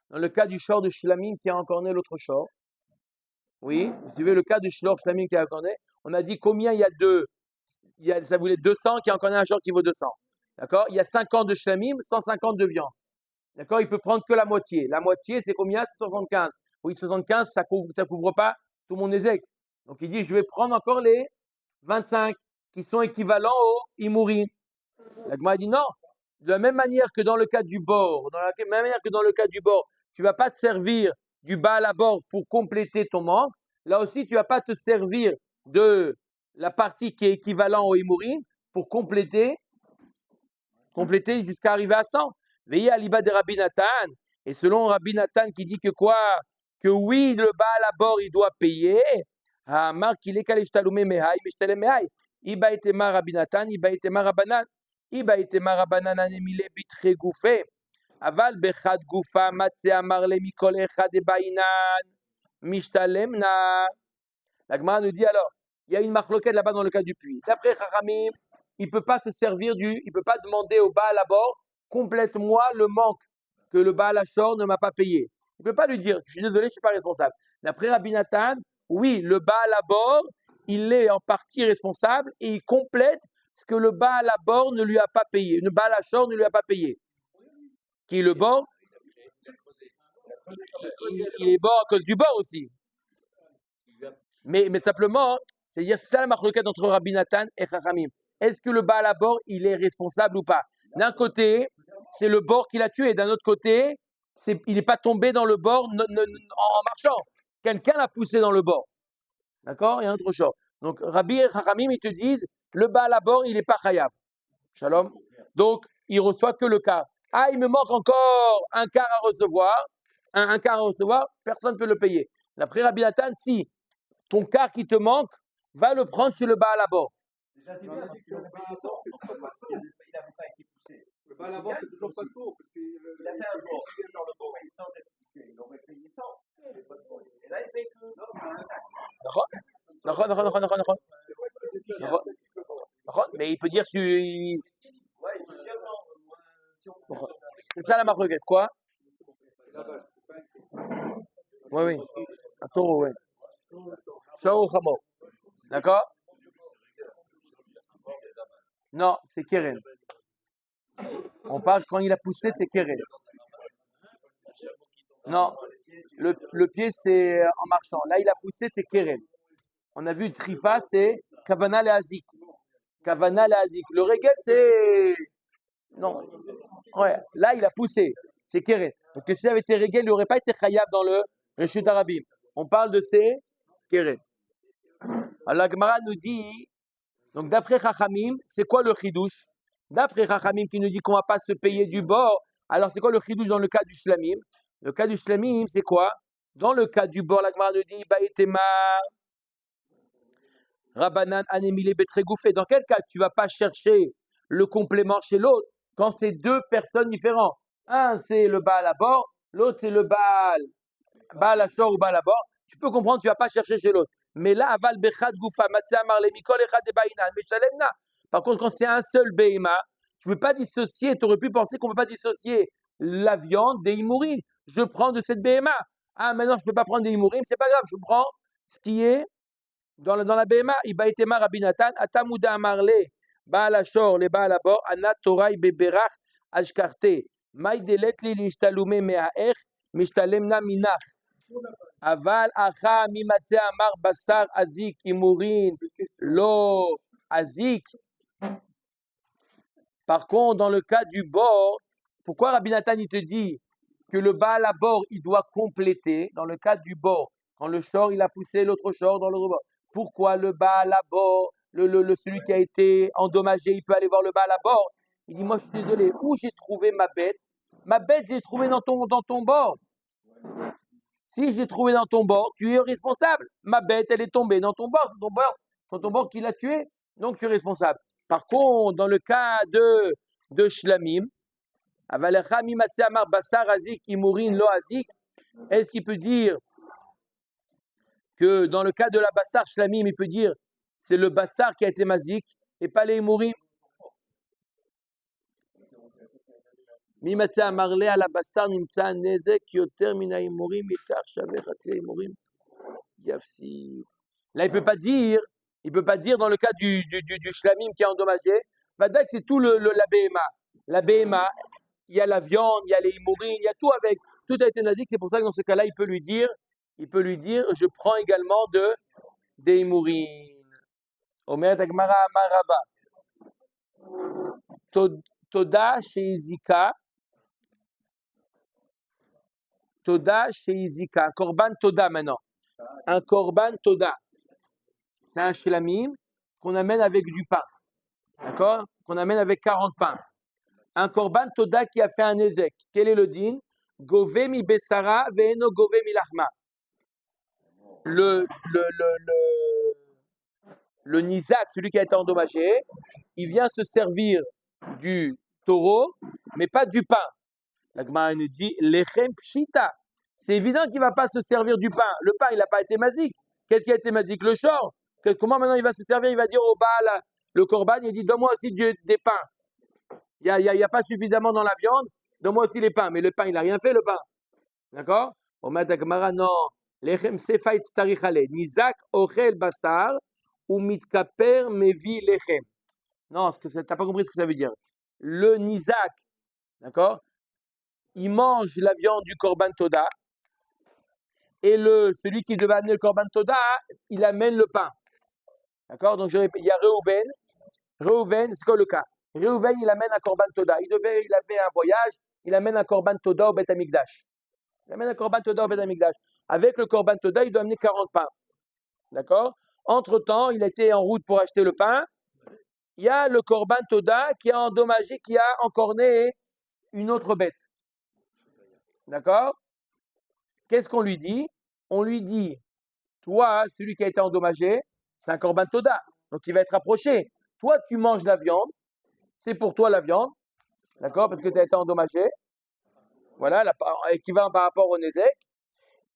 Dans le cas du short de Shlamim qui a encore né l'autre short. Oui, vous suivez le cas du short Shlamim qui a encore né. On a dit combien il y a deux. Ça voulait 200 qui a encore né un short qui vaut 200. D'accord? Il y a 50 de Shlamim, 150 de viande. D'accord? Il peut prendre que la moitié. La moitié, c'est combien? C'est 75. Oui, 75, ça couvre pas tout mon ézec. Donc il dit, je vais prendre encore les 25 qui sont équivalents au Imurim. La Gemara dit non. De la même manière que dans le cas du bord, tu ne vas pas te servir du Baal à bord pour compléter ton manque. Là aussi, tu ne vas pas te servir de la partie qui est équivalente au Himourim pour compléter jusqu'à arriver à 100. Veillez à l'Iba de Rabbi Nathan. Et selon Rabbi Nathan qui dit que quoi? Que oui, le Baal à bord, il doit payer. Qu'il est calé shtalume mehai, mishtalem mehai. Iba itema Rabbi Nathan, iba itema Rabbanan. Iba itema Rabbanan anemile bitre gouffé. Aval bechad goufa matse amarle mikol echad ebainan. Mishtalemna. La Gemara nous dit alors, il y a une marloquette là-bas dans le cas du puits. D'après Chachamim, il ne peut pas se servir il peut pas demander au Baal à bord, complète-moi le manque que le Baal Ashor ne m'a pas payé. Il ne peut pas lui dire, je suis désolé, je ne suis pas responsable. D'après Rabbi Nathan, oui, le Baal à bord, il est en partie responsable et il complète ce que le Baal à bord ne lui a pas payé. Le Baal Ashor ne lui a pas payé. Qui est le bord? Il est bord à cause du bord aussi. Mais simplement, c'est-à-dire, c'est ça la marloquette entre Rabbi Nathan et Chachamim. Est-ce que le Baal à bord, il est responsable ou pas? D'un côté, c'est le bord qui l'a tué. D'un autre côté, il n'est pas tombé dans le bord en marchant. Quelqu'un l'a poussé dans le bord. D'accord? Il y a un autre chose. Donc, Rabbi et Chachamim, ils te disent, le Baal à bord, il n'est pas chayav. Shalom. Donc, il reçoit que le quart. Ah, il me manque encore un quart à recevoir. Un quart à recevoir, personne ne peut le payer. D'après Rabbi Nathan, si ton quart qui te manque, va le prendre chez le Baal à bord. Déjà, c'est bien parce que le Baal à bord, c'est toujours pas court. Il n'avait pas été poussé. Le Baal à bord, c'est toujours pas court. Parce qu'il a fait un bord. Il est dans le bord et sans être poussé. Il aurait payé 100. Et là, il paye que. Mais il peut dire c'est ça la marloquette, quoi? Oui. Un taureau, oui. Taureau Chamo. D'accord? Non, c'est Keren. On parle quand il a poussé, c'est Keren. Non, le pied, c'est en marchant. Là, il a poussé, c'est Keren. On a vu Trifa, c'est Kavana le Hazik. Kavana le Hazik. Le Regel, c'est. Non. Ouais, là, il a poussé. C'est Keren. Parce que si ça avait été Regel, il n'aurait pas été Khayab dans le Reshut Arabim. On parle de ces Keren. Alors, la Gemara nous dit. Donc, d'après Chachamim, c'est quoi le chidouche? D'après Chachamim qui nous dit qu'on ne va pas se payer du bord, alors c'est quoi le chidouche dans le cas du shlamim? Le cas du shlamim, c'est quoi? Dans le cas du bord, la Gemara nous dit Baïtema, Rabbanan, Anemile, Betregoufé. Dans quel cas tu ne vas pas chercher le complément chez l'autre quand c'est deux personnes différentes? Un, c'est le Baal à bord, l'autre, c'est le Baal Ashor ou Baal à bord. Tu peux comprendre, tu ne vas pas chercher chez l'autre. Mais là, aval bechad goufa, matzah marle mikol echad ebainan, meshalemna. Par contre, quand c'est un seul beima, tu ne peux pas dissocier. Tu aurais pu penser qu'on ne peut pas dissocier la viande des imourim. Je prends de cette beima. Ah, maintenant, je ne peux pas prendre des imourim. C'est pas grave, je prends ce qui est dans la beima. Ibaitema Rabbi Nathan, atamouda marle, baal ashor, le baal abor, anat torai beberach, ashkarte, maïdelet li lishtalume me'aech, mishtalemna minach. Aval acha mimatse amar basar azik imurin lo azik. Par contre, dans le cas du bord, pourquoi Rabbi Nathan il te dit que le Baal à bord il doit compléter dans le cas du bord quand le shor il a poussé l'autre shor dans le rebord? Pourquoi le Baal à bord, celui qui a été endommagé, il peut aller voir le Baal à bord? Il dit moi je suis désolé, où j'ai trouvé ma bête? Ma bête j'ai trouvé dans ton bord. Si j'ai trouvé dans ton bord, tu es responsable. Ma bête, elle est tombée dans ton bord. C'est ton bord qui l'a tué. Donc, tu es responsable. Par contre, dans le cas de Shlamim, est-ce qu'il peut dire que dans le cas de la Bassar Shlamim, il peut dire c'est le Bassar qui a été mazik et pas les Imourim? Là, il peut pas dire dans le cas du shlamim qui est endommagé, Vadak c'est tout la BMA. La BMA, il y a la viande, il y a les imourim, il y a tout avec, tout a été nazik, c'est pour ça que dans ce cas-là, il peut lui dire, je prends également des imourim. Omer Tagmara Maraba. Toda sheizika. Toda sheizika. Un korban toda maintenant. Un korban toda. C'est un shlamim qu'on amène avec du pain. D'accord? Qu'on amène avec 40 pains. Un korban toda qui a fait un ezek. Quel est le din? Gove mi besara ve'eno gove mi lahma. Le nizak, celui qui a été endommagé, il vient se servir du taureau, mais pas du pain. La Gemara nous dit lechem pshita. C'est évident qu'il ne va pas se servir du pain. Le pain, il n'a pas été mazik. Qu'est-ce qui a été mazik? Le shor. Comment maintenant il va se servir? Il va dire au Baal, le korban, il dit donne-moi aussi des pains. Il n'y a pas suffisamment dans la viande, donne-moi aussi les pains. Mais le pain, il n'a rien fait, le pain. D'accord? On met à Gemara, non. Lechem sefait starichale. Nizak ochel basar ou mitkaper mevi lechem. Non, tu n'as pas compris ce que ça veut dire. Le nizak, d'accord? Il mange la viande du korban toda. Et celui qui devait amener le korban toda, il amène le pain. D'accord? Donc, il y a Reuven. Reuven, c'est quoi le cas? Reuven, il amène un korban toda. Il avait un voyage, il amène un korban toda au Beth Amikdash. Il amène un korban toda au Beth Amikdash. Avec le korban toda, il doit amener 40 pains. D'accord? Entre-temps, il était en route pour acheter le pain. Il y a le korban toda qui a endommagé, qui a encorné une autre bête. D'accord? Qu'est-ce qu'on lui dit? On lui dit, toi, celui qui a été endommagé, c'est un korban toda. Donc, il va être approché. Toi, tu manges la viande. C'est pour toi la viande. D'accord? Parce que tu as été endommagé. Voilà, équivalent par rapport au Nézek.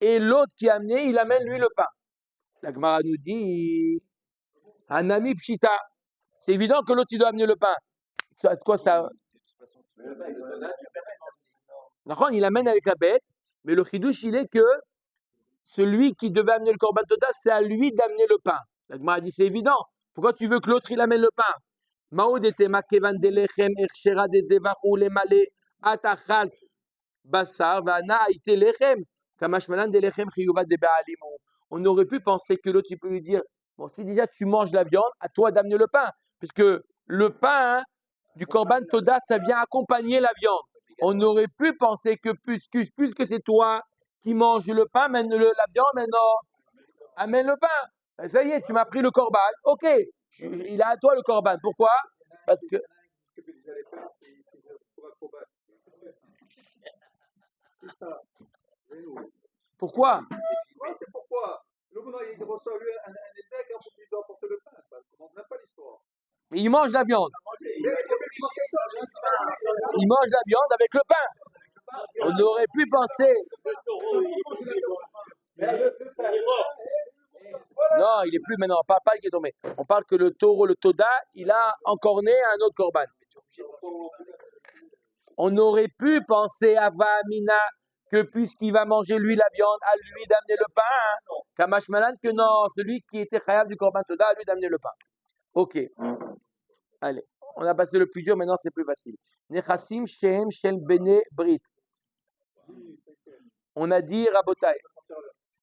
Et l'autre qui a amené, il amène lui le pain. La Gemara nous dit, un ami pshita. C'est évident que l'autre, il doit amener le pain. C'est quoi ça? D'accord, il amène avec la bête. Mais le chidouche, il est que celui qui devait amener le korban toda, c'est à lui d'amener le pain. La Gemara dit, c'est évident. Pourquoi tu veux que l'autre, il amène le pain? Maoud était makevan delechem ershera dezevachou lemale atachalt basar vana aite lechem kamashmalan delechem chiyuvat de baalim. On aurait pu penser que l'autre, il peut lui dire, bon, si déjà tu manges la viande, à toi d'amener le pain. Puisque le pain du korban toda, ça vient accompagner la viande. On aurait pu penser que puisque c'est toi qui manges le pain, la viande, maintenant, amène le pain. Ça y est, tu m'as pris le korban. Ok, il a à toi le korban. Pourquoi? Parce que. Pourquoi? C'est pourquoi. Le gouvernement, il reçoit lui un ézec, il doit porter le pain. Ça ne comprend même pas l'histoire. Mais il mange la viande. Il mange la viande avec le pain. On aurait pu penser. Non, il est plus maintenant. On parle pas qu'il est tombé. On parle que le taureau, le toda, il a encorné un autre korban. On aurait pu penser à Vamina que puisqu'il va manger lui la viande, à lui d'amener le pain. Kamash Malan, que non, celui qui était khayab du korban toda, à lui d'amener le pain. Ok. Allez, on a passé le plus dur, maintenant c'est plus facile. Nechassim Shem Shel Bene Brit. On a dit Rabotai.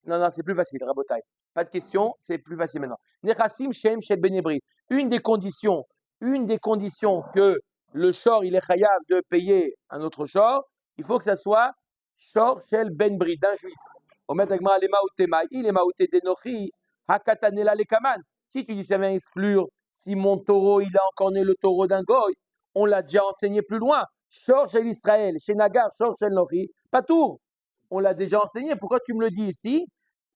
Non, c'est plus facile, Rabotai. Pas de question, c'est plus facile maintenant. Nechassim Shem Shel Bene Brit. Une des conditions que le shor, il est chayav de payer un autre shor, il faut que ça soit shor Shel Ben Brit, d'un juif. On met avec moi les maoutemai, les maouté denochi, hakatanela le kaman. Si tu dis ça vient exclure, si mon taureau, il a encorné le taureau d'un goy, on l'a déjà enseigné plus loin. Shor Shel Israël, chez Nagar, shor Shel Nochi, pas tout. On l'a déjà enseigné. Pourquoi tu me le dis ici?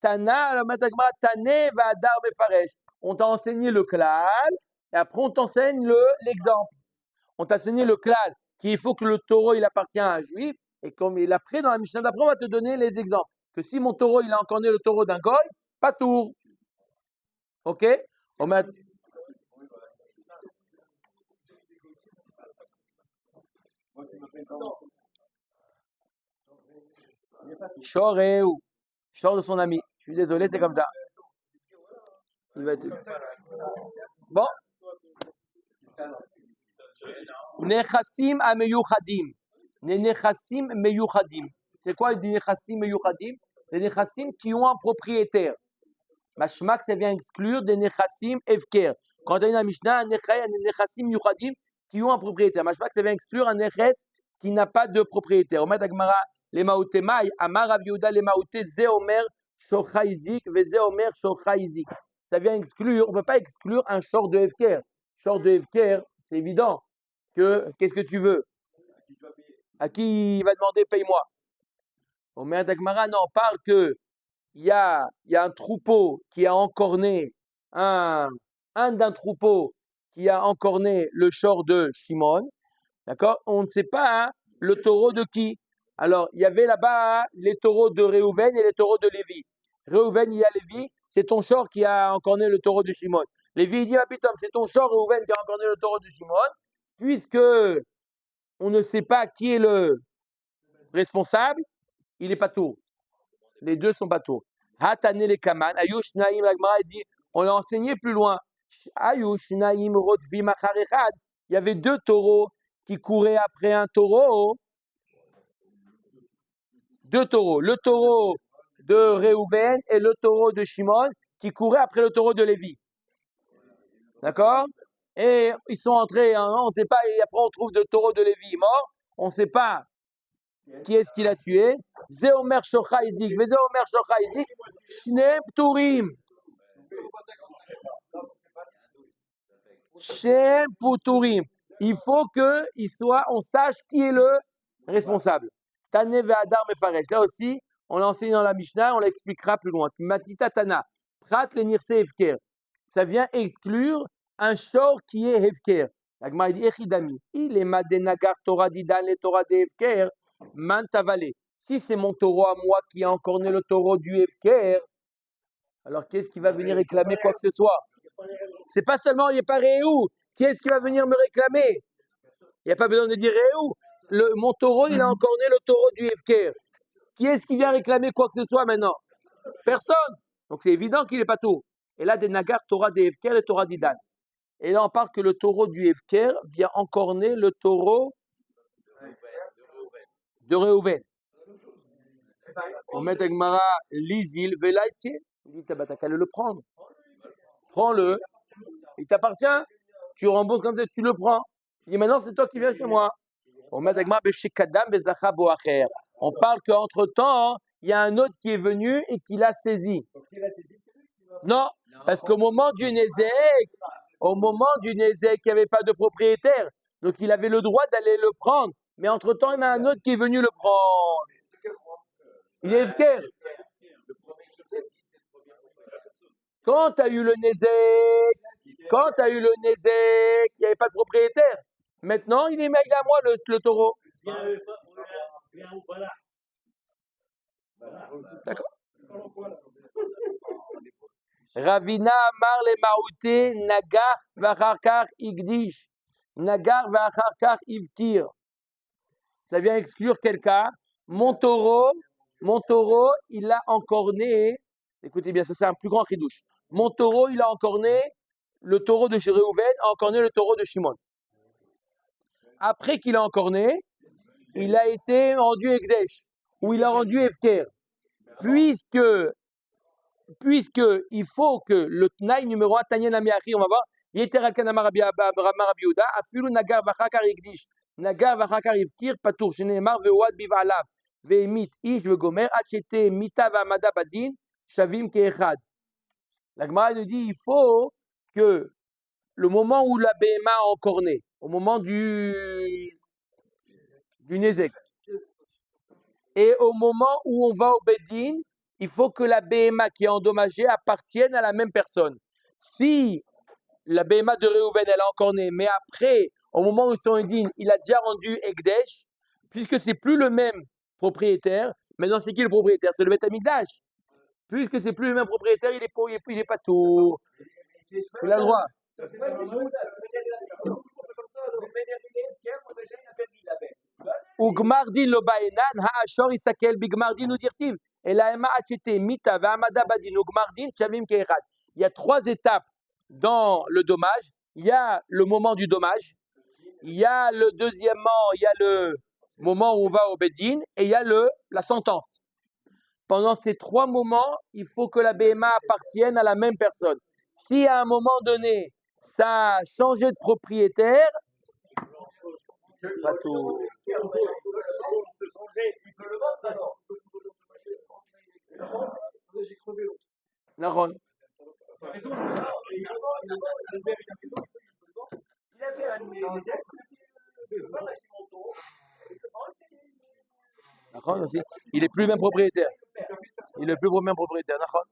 Tana, Tane va dar mefaresh. On t'a enseigné le klal, et après on t'enseigne l'exemple. On t'a enseigné le klal, qu'il faut que le taureau il appartient à un juif, et comme il a pris dans la Mishnah d'après, on va te donner les exemples. Que si mon taureau il a encorné le taureau d'un goy, pas tout. Ok? On met. Shor et où? Shor de son ami. Je suis désolé, c'est comme ça. Il va être. Bon. Nechassim ameyuchadim. Nechassim meyuchadim. C'est quoi les nechassim meyuchadim? Les nechassim qui ont un propriétaire. Mashmak, ça vient exclure des nechassim evker. Quand on a une Mishnah, nechassim meyuchadim qui ont un propriétaire. Machma que ça vient exclure un Neches qui n'a pas de propriétaire. Omet Agmara, les Maouté Maï, Amar Rav Yehuda, les Maouté, Ze Omer, Shocha Izik, Ve Omer, Shocha Izik. Ça vient exclure, on ne peut pas exclure un short de Hefker. Short de Hefker, c'est évident que, qu'est-ce que tu veux? À qui il va demander paye-moi? Omer Agmara, non, on parle que il y a un troupeau qui a encorné, un d'un troupeau qui a encorné le short de Shimon, d'accord? On ne sait pas hein, le taureau de qui. Alors, il y avait là-bas les taureaux de Réhouven et les taureaux de Lévi. Réhouven, il y a Lévi, c'est ton short qui a encorné le taureau de Shimon. Lévi, il dit, ah putain, c'est ton short Réhouven qui a encorné le taureau de Shimon, puisque on ne sait pas qui est le responsable, il est pas tout. Les deux sont pas tout. Hatane le kaman, ayush naim, l'agmara dit, on l'a enseigné plus loin. Ayush naim rotvim achar echad. Il y avait deux taureaux qui couraient après un taureau. Deux taureaux. Le taureau de Réhouven et le taureau de Shimon qui couraient après le taureau de Lévi. D'accord? Et ils sont entrés, hein, on ne sait pas, et après on trouve le taureau de Lévi mort. On ne sait pas qui est-ce qui l'a tué. Zeomer Shocha Izik, Vezeomer Shocha Izik, Shneem Pturim. Shem Pturim. Il faut on sache qui est le responsable. Tane ve'adar mefaresh. Là aussi, on l'enseigne dans la Mishnah, on l'expliquera plus loin. Matita Tana, Prat le nirse hefker. Ça vient exclure un short qui est hefker. La Gemara dit Echidami. Il est madenagar Torah didan le Torah de hefker. Mantavale. Si c'est mon taureau à moi qui a encorné le taureau du Hefker, alors qu'est-ce qui va venir réclamer quoi que ce soit? C'est pas seulement il n'est pas Réhou. Qui est-ce qui va venir me réclamer? Il n'y a pas besoin de dire Réhou. Mon taureau, il a encorné le taureau du Hefker. Qui est-ce qui vient réclamer quoi que ce soit maintenant? Personne. Donc c'est évident qu'il n'est pas tout. Et là, des Nagar, Torah des Hefker et Torah d'Idan. Et là, on parle que le taureau du Hefker vient encorner le taureau de Réhouven. On met Agmara, l'Isil, Velaïtier. Il dit, t'as qu'à le prendre. Prends-le. Il t'appartient. Tu rembourses comme ça, tu le prends. Il dit, maintenant, c'est toi qui viens chez moi. On met Agmara, Beshikadam, Bezacha, Boacher. On parle qu'entre-temps, il y a un autre qui est venu et qui l'a saisi. Non, parce qu'au moment du Nézek, il n'y avait pas de propriétaire. Donc, il avait le droit d'aller le prendre. Mais entre-temps, il y en a un autre qui est venu le prendre. Il est Hefker. Quand tu as eu le Nézek, il n'y avait pas de propriétaire. Maintenant, il est à moi le taureau. D'accord? Ravina Amar le Maouté, Nagar Vacharkar Igdish. Nagar Vacharkar Ivtir. Ça vient exclure quelqu'un. Mon taureau, il a encorné. Écoutez bien, ça c'est un plus grand chidouche. Mon taureau, il a encorné le taureau de Réhouven, a encorné le taureau de Shimon. Après qu'il a encorné, il a été rendu Ekdesh, ou il a rendu Hefker. Puisque il faut que le Tnaï numéro 1, Tanyan Amiachi, on va voir, Yeterakanama Rabbi Yehuda, Afilu Nagar Vachakar Ekdish. Nagar vachakar ivkir patour shenemar ve'oad biv'alav ve'emit ish ve'gomer achete mita va'amada badin shavim ke'echad. La Gemara nous dit il faut que le moment où la BMA a encorné, au moment du Nézek, et au moment où on va au Bedin, il faut que la BMA qui est endommagée appartienne à la même personne. Si la BMA de Réhouven elle a encorné, mais après au moment où son Edin, il a déjà rendu Ekdesh, puisque c'est plus le même propriétaire. Maintenant, c'est qui le propriétaire? C'est le Beth Amikdash. Puisque c'est plus le même propriétaire, il est pas tout. Il a le droit. Ugmardin lo baenan ha'ashor isakel bigmardin nous dirtiv. Et la ema achete mita va'amada badin ugmardin shavim ke'echad. Il y a 3 étapes dans le dommage. Il y a le moment du dommage. Il y a deuxièmement, il y a le moment où on va au Bedin et il y a la sentence. Pendant ces 3 moments, il faut que la BMA appartienne à la même personne. Si à un moment donné, ça a changé de propriétaire, Pas tout. Nahon. Nahon aussi. Il est plus le même propriétaire. Il est plus le même propriétaire. Nahon.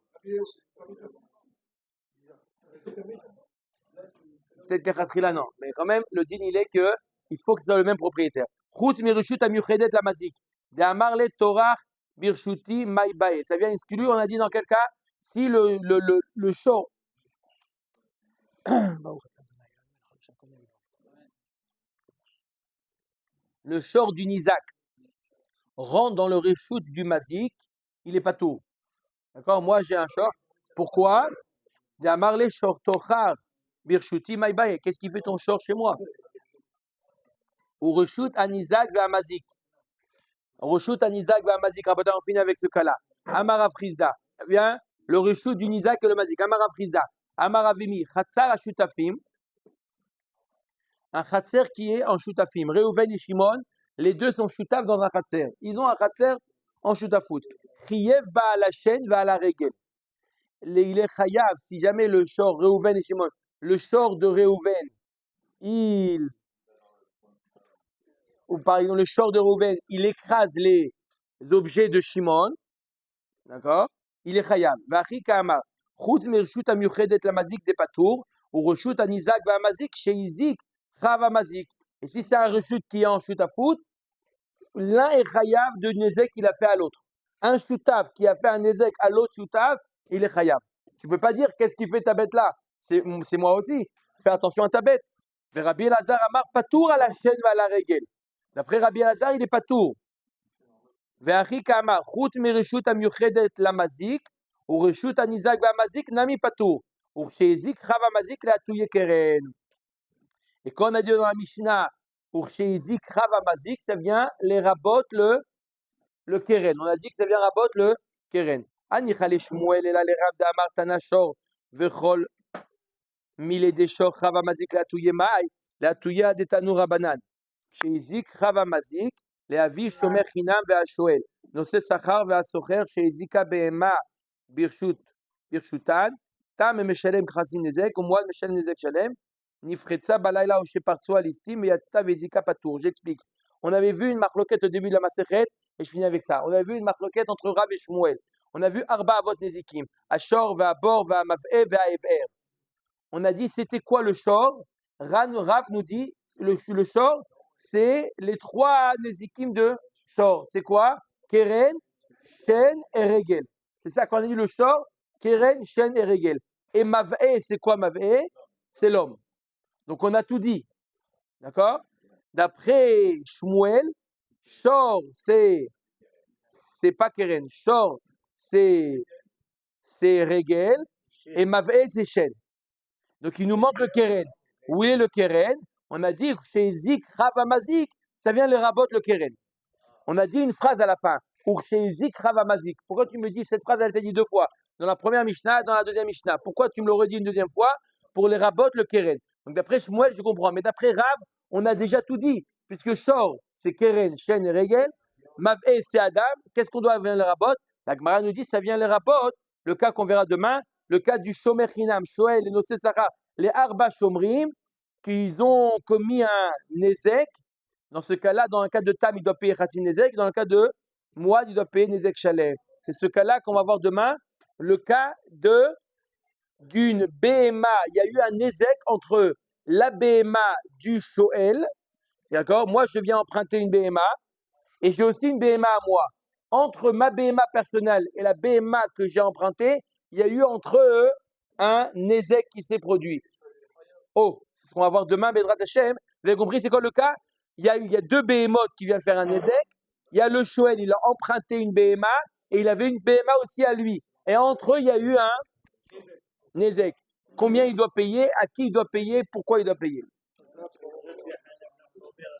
Peut-être qu'Achatchila, non. Mais quand même, le din, il est que il faut que ce soit le même propriétaire. Chutz mirishut amiyuchedet la mazik. De amarle torah birshuti maibae. Ça vient exclure, on a dit dans quel cas, si le short. Le short du Nizak rentre dans le reshut du mazik, il est pas tout. D'accord? Moi, j'ai un short. Pourquoi? De amarle shortochar birshuti maibae. Qu'est-ce qui fait ton short chez moi? Ou reshut anizak ve amazik. Reshut anizak ve amazik. Rabotan, on finit avec ce cas-là. Amara frizda. Bien, le reshut du nizak et le mazik. Amara frizda. Amara vimi. Chatzar ashutafim. Un chatzer qui est en shutafim. Reuven et Shimon, les deux sont shutaf dans un chatzer. Ils ont un chatzer en shutafout. Chiyev ba à la chaîne, va à la regel. Il est chayav, si jamais le shor, Reuven et Shimon, le shor de Reuven, ou par exemple le shor de Reuven, il écrase les objets de Shimon, d'accord? Il est chayav. Vachi kama, chutz mershut amiyuchedet la mazik de patour, ou reshut anizak va mazik sheizik chava mazik. Et si c'est un reshut qui est en shutafout, l'un est chayav de nezek qu'il a fait à l'autre. Un shutaf qui a fait un nezek à l'autre shutaf, il est chayav. Tu peux pas dire qu'est-ce qui fait ta bête là? C'est moi aussi. Fais attention à ta bête. Mais Rabbi Elazar amar patour à la chaîne va à la régel. D'après Rabbi Elazar, il est patour. Ve'achi kama chut mireshut amiyuchedet la mazik ou reshut anizak va mazik nami patour. Ou shezik chava mazik la touye keren. Et quand on a dit dans la Mishnah pour shezik chava mazik, ça vient les rabot le keren. On a dit que ça vient rabot le keren. Anichale Shmuel et la le rab d'amar tanashor vechol mille de shor chava mazik la touye mai la touye adetanu rabanan. Shezik chava mazik le avi shomer chinam ve'ashoel. Nose sachar ve'asocher shezika be'ema birshutan tam meshalem khasin nezek ou moal meshalem nezek shalem. Nifretza balayla oshe partsou alistim et yatzta vezika patour. J'explique. On avait vu une marloquette au début de la Masechet et je finis avec ça. On avait vu une marloquette entre Rab et Shmuel. On a vu Arba Avot Nezikim, Ashor, Ve'abor, Ve'amav'e, Ve'aever. On a dit c'était quoi le Shor? Rav nous dit le Shor, c'est les trois Nezikim de Shor. C'est quoi? Keren, Shen et Regel. C'est ça qu'on a dit le Shor, Keren, Shen et Regel. Et Mav'e, c'est quoi Mav'e? C'est l'homme. Donc on a tout dit. D'accord? D'après Shmuel, Shor, c'est pas Keren. Shor, c'est Regel. Et Mav'e, c'est Shen. Donc il nous manque le Keren. Où est le Keren? On a dit chez Zik, Ravamazik, ça vient le rabot le Keren. On a dit une phrase à la fin. Ou chez Zik, Ravamazik. Pourquoi tu me dis cette phrase, elle a été dit deux fois? Dans la première Mishnah, dans la deuxième Mishnah. Pourquoi tu me le redis une deuxième fois? Pour les rabot le Keren. Donc d'après Shmuel, je comprends. Mais d'après Rav, on a déjà tout dit. Puisque Shor, c'est Keren, Shen et Regel. Mav'e, c'est Adam. Qu'est-ce qu'on doit venir le rabot? La Gemara nous dit ça vient le rabot. Le cas qu'on verra demain. Le cas du Shomer Chinam, Shoel et Nosé Sarah, les Arba Shomrim, qu'ils ont commis un Nezek. Dans ce cas-là, dans le cas de Tam, il doit payer Khatin Nezek. Dans le cas de Mouad, il doit payer Nezek Shalem. C'est ce cas-là qu'on va voir demain. Le cas d'une BMA. Il y a eu un Nezek entre la BMA du Shoel. D'accord? Moi, je viens emprunter une BMA. Et j'ai aussi une BMA à moi. Entre ma BMA personnelle et la BMA que j'ai empruntée, il y a eu entre eux un Nezek qui s'est produit. Oh, c'est ce qu'on va voir demain, Bedrat Hashem. Vous avez compris, c'est quoi le cas? Il y a deux Behemoth qui viennent faire un Nezek. Il y a le Shoel, il a emprunté une BMA et il avait une BMA aussi à lui. Et entre eux, il y a eu un Nezek. Combien il doit payer? À qui il doit payer? Pourquoi il doit payer?